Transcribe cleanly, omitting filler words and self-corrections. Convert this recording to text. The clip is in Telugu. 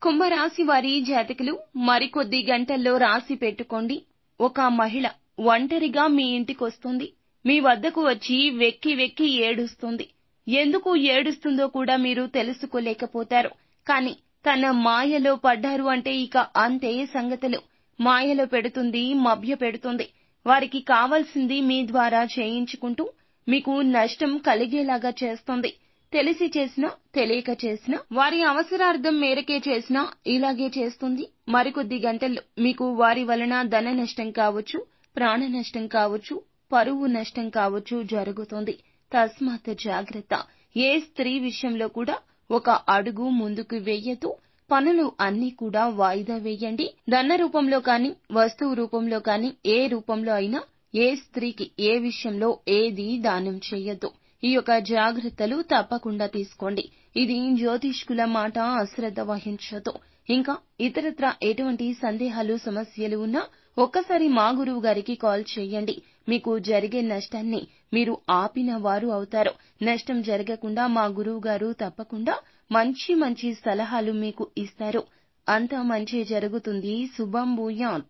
కుంభరాశి వారి జాతకులు మరికొద్ది గంటల్లో రాసి పెట్టుకోండి. ఒక మహిళ ఒంటరిగా మీ ఇంటికొస్తుంది. మీ వద్దకు వచ్చి వెక్కి వెక్కి ఏడుస్తుంది. ఎందుకు ఏడుస్తుందో కూడా మీరు తెలుసుకోలేకపోతారు. కాని తన మాయలో పడ్డారు అంటే ఇక అంతే సంగతులు. మాయలో పెడుతుంది, మభ్యపెడుతుంది. వారికి కావాల్సింది మీ ద్వారా చేయించుకుంటూ మీకు నష్టం కలిగేలాగా చేస్తుంది. తెలిసి చేసినా, తెలియక చేసినా, వారి అవసరార్థం మేరకే చేసినా ఇలాగే చేస్తుంది. మరికొద్ది గంటల్లో మీకు వారి వలన ధన నష్టం కావచ్చు, ప్రాణ నష్టం కావచ్చు, పరువు నష్టం కావచ్చు జరుగుతుంది. తస్మాత్ జాగ్రత్త. ఏ స్త్రీ విషయంలో కూడా ఒక అడుగు ముందుకు వెయ్యొద్దు. పనులు అన్నీ కూడా వాయిదా వేయండి. ధన రూపంలో కానీ, వస్తువు రూపంలో కానీ, ఏ రూపంలో అయినా ఏ స్త్రీకి ఏ విషయంలో ఏది దానం చేయొద్దు. ఈ యొక్క జాగ్రత్తలు తప్పకుండా తీసుకోండి. ఇది జ్యోతిష్కుల మాట, అశ్రద్ధ వహించొద్దు. ఇంకా ఇతరత్రా ఎటువంటి సందేహాలు, సమస్యలు ఉన్నా ఒక్కసారి మా గురువు గారికి కాల్ చేయండి. మీకు జరిగే నష్టాన్ని మీరు ఆపిన వారు అవుతారు. నష్టం జరగకుండా మా గురువు గారు తప్పకుండా మంచి మంచి సలహాలు మీకు ఇస్తారు. అంతా మంచి జరుగుతుంది. శుభం భూయాత్.